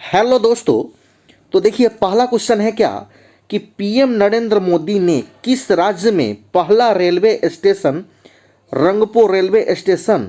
Hello दोस्तों। तो देखिए, पहला क्वेश्चन है क्या कि पीएम नरेंद्र मोदी ने किस राज्य में पहला railway station Rangpo railway station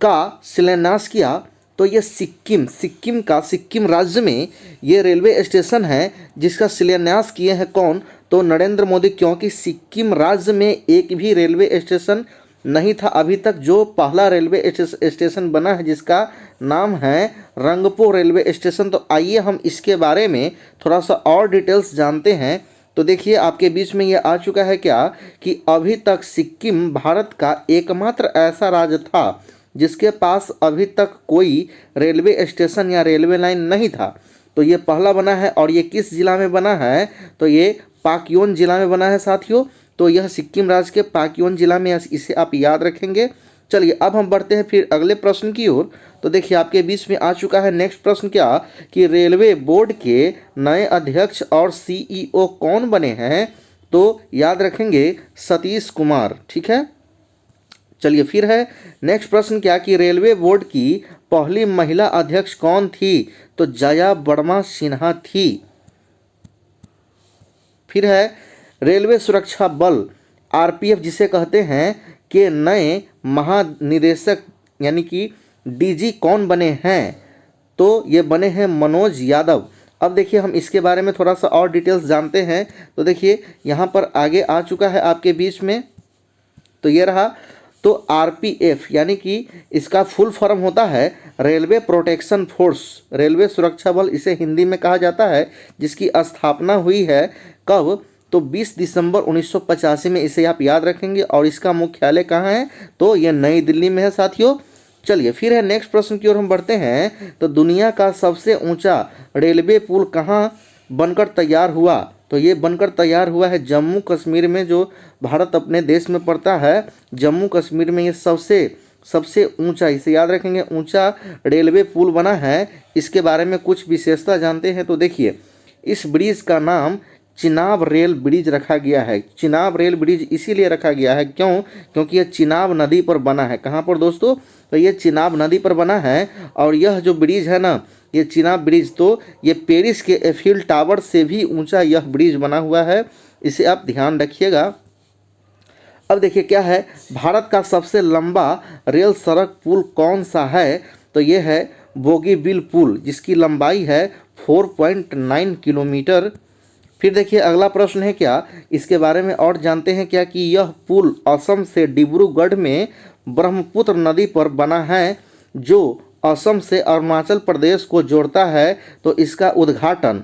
का शिलान्यास किया। तो ये सिक्किम राज्य में ये रेलवे स्टेशन है जिसका शिलान्यास किए हैं कौन, तो नरेंद्र मोदी। क्योंकि सिक्किम राज्य में एक भी रेलवे स्टेशन नहीं था अभी तक। जो पहला रेलवे स्टेशन बना है जिसका नाम है रंगपो रेलवे स्टेशन। तो आइए हम इसके बारे में थोड़ा सा और डिटेल्स जानते हैं। तो देखिए, आपके बीच में ये आ चुका है क्या कि अभी तक सिक्किम भारत का एकमात्र ऐसा राज्य था जिसके पास अभी तक कोई रेलवे स्टेशन या रेलवे लाइन नहीं था। तो ये पहला बना है और ये किस जिला में बना है, तो ये पाक्योन जिला में बना है साथियों। तो यह सिक्किम राज्य के पाक्योन जिला में, इसे आप याद रखेंगे। चलिए अब हम बढ़ते हैं फिर अगले प्रश्न की ओर। तो देखिए, आपके बीच में आ चुका है नेक्स्ट प्रश्न क्या कि रेलवे बोर्ड के नए अध्यक्ष और सीईओ कौन बने हैं। तो याद रखेंगे सतीश कुमार, ठीक है। चलिए फिर है नेक्स्ट प्रश्न क्या कि रेलवे बोर्ड की पहली महिला अध्यक्ष कौन थी। तो जया वर्मा सिन्हा थी। फिर है रेलवे सुरक्षा बल आरपीएफ जिसे कहते हैं के नए महानिदेशक यानी कि डीजी कौन बने हैं। तो ये बने हैं मनोज यादव। अब देखिए, हम इसके बारे में थोड़ा सा और डिटेल्स जानते हैं। तो देखिए, यहाँ पर आगे आ चुका है आपके बीच में। तो ये रहा। तो आरपीएफ यानी कि इसका फुल फॉर्म होता है रेलवे प्रोटेक्शन फोर्स, रेलवे सुरक्षा बल इसे हिंदी में कहा जाता है, जिसकी स्थापना हुई है कब, तो 20 दिसंबर 1985 में। इसे आप याद रखेंगे। और इसका मुख्यालय कहाँ है, तो ये नई दिल्ली में है साथियों। चलिए फिर है नेक्स्ट प्रश्न की ओर हम बढ़ते हैं। तो दुनिया का सबसे ऊंचा रेलवे पुल कहाँ बनकर तैयार हुआ। तो ये बनकर तैयार हुआ है जम्मू कश्मीर में, जो भारत अपने देश में पड़ता है। जम्मू कश्मीर में ये सबसे ऊंचा, इसे याद रखेंगे, ऊंचा रेलवे पुल बना है। इसके बारे में कुछ विशेषता जानते हैं। तो देखिए, इस ब्रिज का नाम चिनाब रेल ब्रिज रखा गया है। चिनाब रेल ब्रिज इसीलिए रखा गया है क्योंकि यह चिनाब नदी पर बना है। कहाँ पर दोस्तों, तो ये चिनाब नदी पर बना है। और यह जो ब्रिज है ना, ये चिनाब ब्रिज, तो ये पेरिस के एफिल टावर से भी ऊंचा यह ब्रिज बना हुआ है। इसे आप ध्यान रखिएगा। अब देखिए क्या है, भारत का सबसे लंबा रेल सड़क पुल कौन सा है। तो ये है बोगीबील पुल, जिसकी लंबाई है 4.9 किलोमीटर। फिर देखिए अगला प्रश्न है क्या, इसके बारे में और जानते हैं क्या कि यह पुल असम से डिब्रूगढ़ में ब्रह्मपुत्र नदी पर बना है, जो असम से अरुणाचल प्रदेश को जोड़ता है। तो इसका उद्घाटन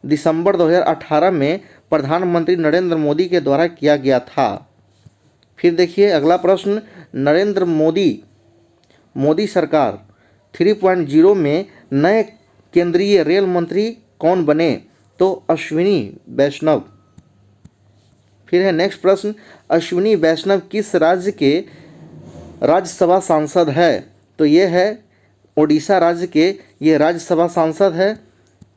दिसंबर 2018 में प्रधानमंत्री नरेंद्र मोदी के द्वारा किया गया था। फिर देखिए अगला प्रश्न, नरेंद्र मोदी सरकार 3.0 में नए केंद्रीय रेल मंत्री कौन बने। तो अश्विनी वैष्णव। फिर है नेक्स्ट प्रश्न, अश्विनी वैष्णव किस राज्य के राज्यसभा सांसद है। तो ये है ओडिशा राज्य के ये राज्यसभा सांसद है,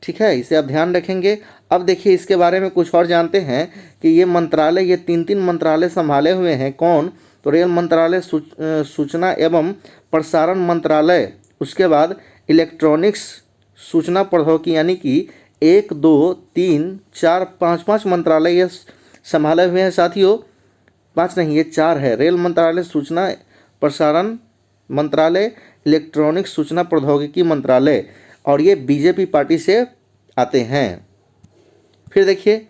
ठीक है। इसे आप ध्यान रखेंगे। अब देखिए इसके बारे में कुछ और जानते हैं कि ये मंत्रालय, ये तीन मंत्रालय संभाले हुए हैं कौन, तो रेल मंत्रालय, सूचना एवं प्रसारण मंत्रालय, उसके बाद इलेक्ट्रॉनिक्स सूचना प्रौद्योगिकी, यानी कि 1 2 3 4 5 मंत्रालय ये संभाले हुए हैं साथियों। 5 नहीं, ये 4 है। रेल मंत्रालय, सूचना प्रसारण मंत्रालय, इलेक्ट्रॉनिक्स सूचना प्रौद्योगिकी मंत्रालय, और ये बीजेपी पार्टी से आते हैं। फिर देखिए